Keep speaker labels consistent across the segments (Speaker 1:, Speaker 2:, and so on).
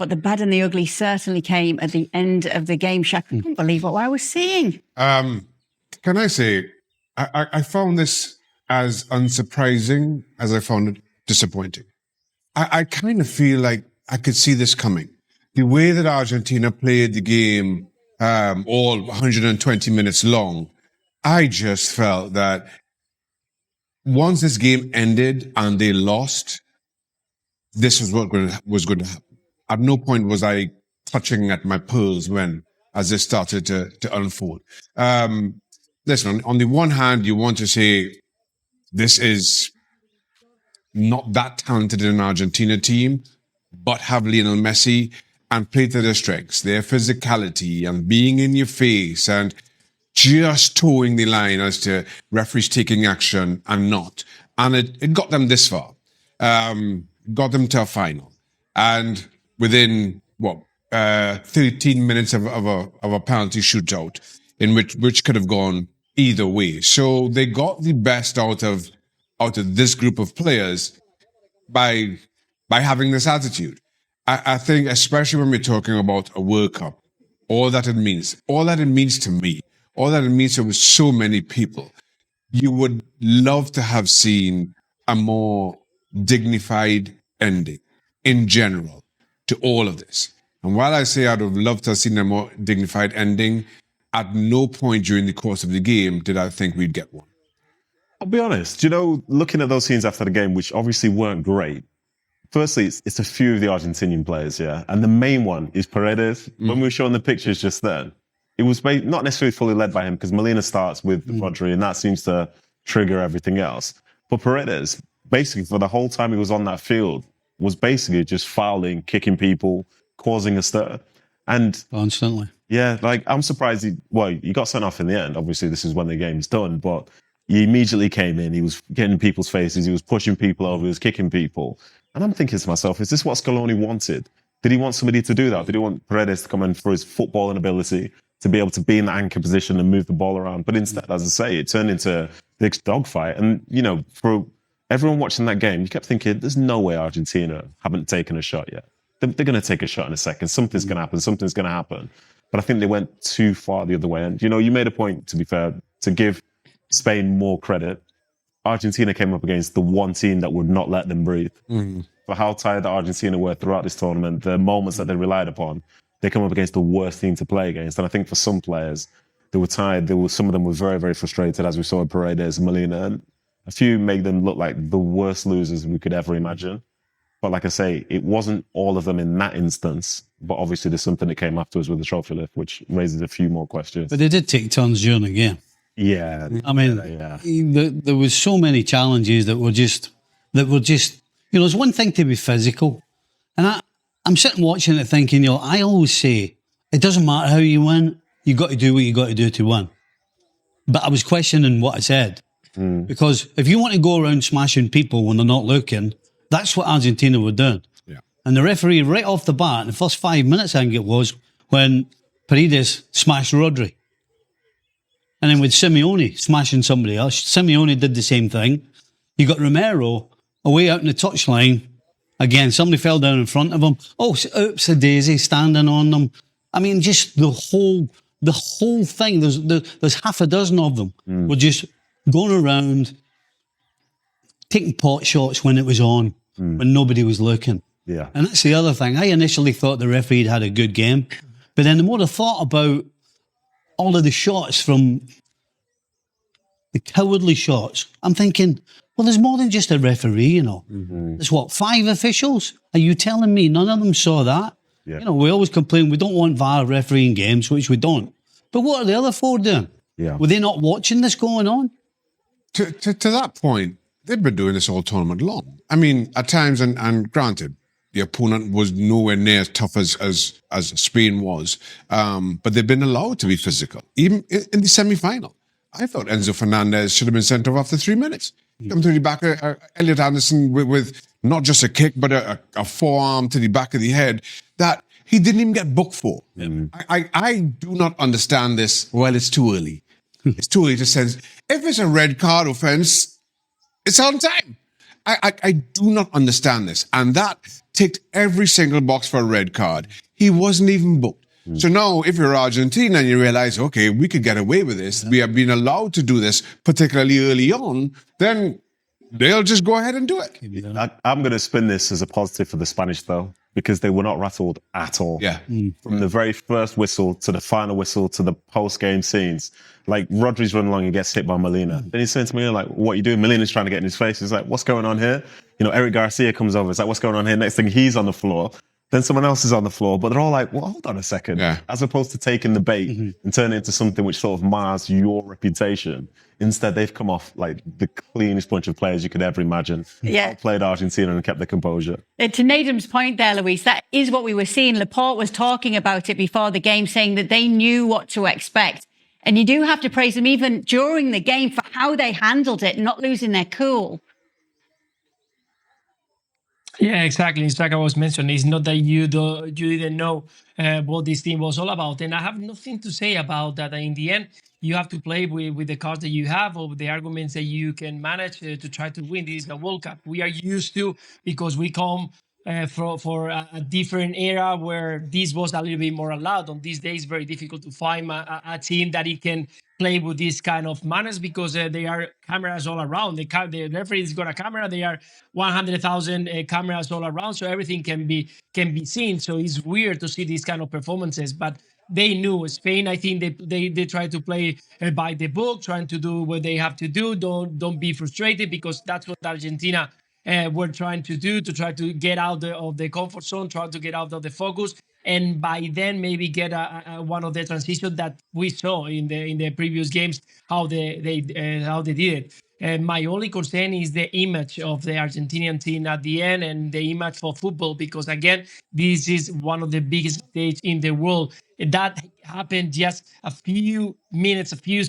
Speaker 1: But the bad and the ugly certainly came at the end of the game. I couldn't believe what I was seeing.
Speaker 2: Can I say, I found this as unsurprising as I found it disappointing. I kind of feel like I could see this coming. The way that Argentina played the game, all 120 minutes long, I just felt that once this game ended and they lost, this was what was going to happen. At no point was I clutching at my pearls as this started to unfold. Listen, on the one hand, you want to say this is not that talented in an Argentina team, but have Lionel Messi and play to their strengths, their physicality and being in your face and just towing the line as to referees taking action and not. And it got them this far, got them to a final. And within, 13 minutes of a penalty shootout in which could have gone either way. So they got the best out of this group of players by having this attitude. I think, especially when we're talking about a World Cup, all that it means to me, all that it means to so many people, you would love to have seen a more dignified ending in general to all of this. And while I say I'd have loved to have seen a more dignified ending, at no point during the course of the game did I think we'd get one.
Speaker 3: I'll be honest, looking at those scenes after the game, which obviously weren't great, firstly, it's a few of the Argentinian players, yeah? And the main one is Paredes. When we were showing the pictures just then, it was not necessarily fully led by him because Molina starts with Rodri and that seems to trigger everything else. But Paredes, basically for the whole time he was on that field, was basically just fouling, kicking people, causing a stir. And
Speaker 4: constantly.
Speaker 3: Yeah, I'm surprised he got sent off in the end. Obviously, this is when the game's done, but he immediately came in, he was getting in people's faces, he was pushing people over, he was kicking people. And I'm thinking to myself, is this what Scaloni wanted? Did he want somebody to do that? Did he want Paredes to come in for his footballing ability, to be able to be in the anchor position and move the ball around? But instead, as I say, it turned into this dogfight. And, for everyone watching that game, you kept thinking, there's no way Argentina haven't taken a shot yet. They're going to take a shot in a second. Something's going to happen. But I think they went too far the other way. And, you made a point, to be fair, to give Spain more credit. Argentina came up against the one team that would not let them breathe. For how tired Argentina were throughout this tournament, the moments that they relied upon, they come up against the worst team to play against. And I think for some players, they were tired. Some of them were very, very frustrated, as we saw with Paredes and Molina. And a few made them look like the worst losers we could ever imagine. But like I say, it wasn't all of them in that instance. But obviously there's something that came afterwards with the trophy lift, which raises a few more questions.
Speaker 4: But they did take turns during the game.
Speaker 3: Yeah.
Speaker 4: I mean, there was so many challenges that were just, there's one thing to be physical. And I'm sitting watching it thinking, I always say, it doesn't matter how you win, you got to do what you got to do to win. But I was questioning what I said. Because if you want to go around smashing people when they're not looking, that's what Argentina were doing.
Speaker 2: Yeah.
Speaker 4: And the referee, right off the bat, in the first 5 minutes, I think it was, when Paredes smashed Rodri. And then with Simeone smashing somebody else, Simeone did the same thing. You got Romero away out in the touchline. Again, somebody fell down in front of him. Oh, oops, a daisy standing on them. I mean, just the whole thing. There's half a dozen of them. Were just going around, taking pot shots when it was on, when nobody was looking.
Speaker 3: Yeah.
Speaker 4: And that's the other thing. I initially thought the referee had a good game. But then the more I thought about all of the shots from the cowardly shots, I'm thinking, well, there's more than just a referee, There's 5 officials? Are you telling me none of them saw that?
Speaker 3: Yeah.
Speaker 4: We always complain we don't want VAR refereeing games, which we don't. But what are the other 4 doing?
Speaker 3: Yeah.
Speaker 4: Were they not watching this going on?
Speaker 2: To that point, they've been doing this all tournament long. I mean, at times, and granted, the opponent was nowhere near as tough as Spain was, but they've been allowed to be physical. Even in the semi-final, I thought Enzo Fernandez should have been sent off after 3 minutes. Come to the back of Elliot Anderson with not just a kick, but a forearm to the back of the head that he didn't even get booked for. I do not understand this. Well, it's too early. It's too early to sense. If it's a red card offense, it's on time. I do not understand this. And that ticked every single box for a red card. He wasn't even booked. So now, if you're Argentina and you realize, okay, we could get away with this, we have been allowed to do this, particularly early on, then they'll just go ahead and do it.
Speaker 3: I'm going to spin this as a positive for the Spanish, though, because they were not rattled at all.
Speaker 2: Yeah.
Speaker 3: From the very first whistle to the final whistle to the post-game scenes. Like, Rodri's running along and gets hit by Molina. Then he's saying to Molina, like, what are you doing? Molina's trying to get in his face. He's like, what's going on here? You know, Eric Garcia comes over. It's like, what's going on here? Next thing, he's on the floor. Then someone else is on the floor, but they're all like, well, hold on a second.
Speaker 2: Yeah.
Speaker 3: As opposed to taking the bait and turning it into something which sort of mars your reputation. Instead, they've come off like the cleanest bunch of players you could ever imagine.
Speaker 1: Yeah.
Speaker 3: Played Argentina and kept their composure.
Speaker 1: To Nadim's point there, Luis, that is what we were seeing. Laporte was talking about it before the game, saying that they knew what to expect. And you do have to praise them even during the game for how they handled it, not losing their cool.
Speaker 5: Yeah, exactly. It's like I was mentioning. It's not that you didn't know what this team was all about. And I have nothing to say about that. In the end, you have to play with the cards that you have or with the arguments that you can manage to try to win. This is a World Cup. We are used to, because we come for a different era where this was a little bit more allowed. On these days, very difficult to find a team that it can play with this kind of manners, because there are cameras all around. The referee's got a camera. There are 100,000 cameras all around, so everything can be seen. So it's weird to see these kind of performances, but they knew. Spain, I think they try to play by the book, trying to do what they have to do. Don't be frustrated, because that's what Argentina were trying to do, to try to get out of the comfort zone, try to get out of the focus, and by then maybe get one of the transitions that we saw in the previous games, how they did it. And my only concern is the image of the Argentinian team at the end, and the image for football, because again, this is one of the biggest stages in the world. That happened just a few minutes, a few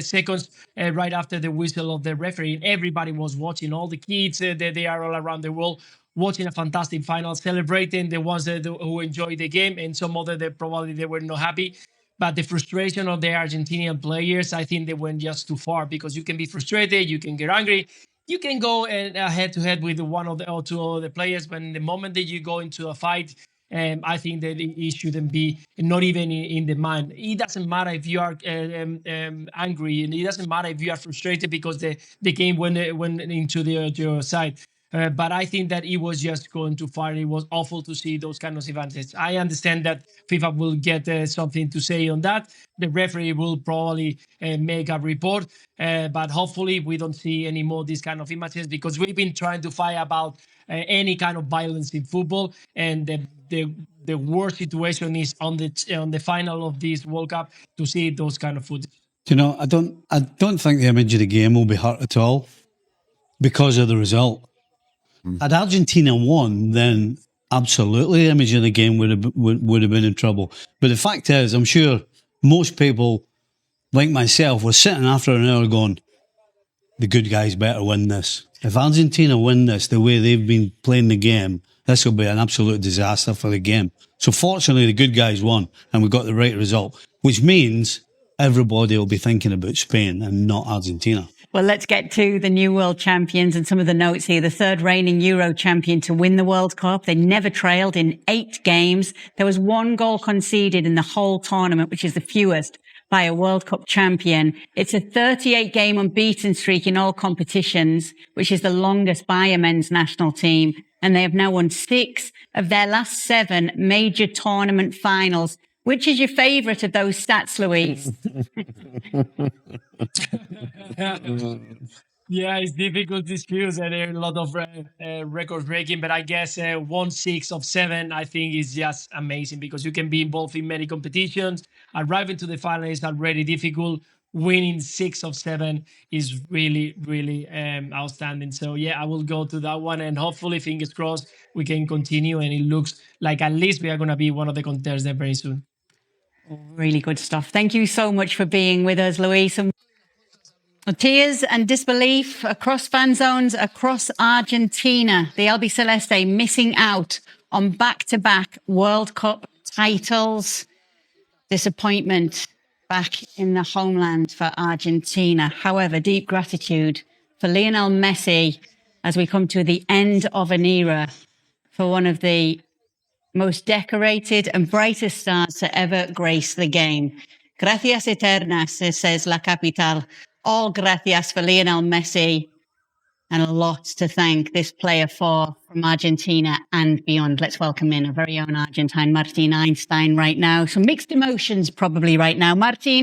Speaker 5: seconds right after the whistle of the referee. And everybody was watching, all the kids, they are all around the world, watching a fantastic final, celebrating the ones who enjoyed the game, and some other that probably they were not happy. But the frustration of the Argentinian players, I think they went just too far, because you can be frustrated, you can get angry, you can go head-to-head with one of the or two other players, but in the moment that you go into a fight, I think that it shouldn't be, not even in the mind. It doesn't matter if you are angry, and it doesn't matter if you are frustrated because the game went into your side. But I think that it was just going too far. It was awful to see those kind of events. I understand that FIFA will get something to say on that. The referee will probably make a report, but hopefully we don't see any more these kind of images, because we've been trying to fight about any kind of violence in football, and the worst situation is on the final of this World Cup to see those kind of footage.
Speaker 4: You know, I don't think the image of the game will be hurt at all because of the result. Had Argentina won, then absolutely the image of the game would have been in trouble. But the fact is, I'm sure most people, like myself, were sitting after an hour going, the good guys better win this. If Argentina win this the way they've been playing the game, this will be an absolute disaster for the game. So fortunately, the good guys won, and we got the right result, which means everybody will be thinking about Spain and not Argentina.
Speaker 1: Well, let's get to the new world champions and some of the notes here. The third reigning Euro champion to win the World Cup. They never trailed in 8 games. There was 1 goal conceded in the whole tournament, which is the fewest by a World Cup champion. It's a 38-game unbeaten streak in all competitions, which is the longest by a men's national team. And they have now won 6 of their last 7 major tournament finals. Which is your favourite of those stats, Luis?
Speaker 5: Yeah, it's difficult to choose, and there are a lot of record breaking, but I guess 1/6 of 7, I think, is just amazing, because you can be involved in many competitions. Arriving to the final is already difficult. Winning 6 of 7 is really, really outstanding. So yeah, I will go to that one, and hopefully, fingers crossed, we can continue, and it looks like at least we are going to be one of the contenders there very soon.
Speaker 1: Really good stuff. Thank you so much for being with us, Luis. And tears and disbelief across fan zones, across Argentina. The Albiceleste missing out on back-to-back World Cup titles. Disappointment back in the homeland for Argentina. However, deep gratitude for Lionel Messi as we come to the end of an era for one of the most decorated and brightest stars to ever grace the game. Gracias eternas, says La Capital. All gracias for Lionel Messi, and a lot to thank this player for from Argentina and beyond. Let's welcome in our very own Argentine, Martin Einstein, right now. Some mixed emotions probably right now. Martin.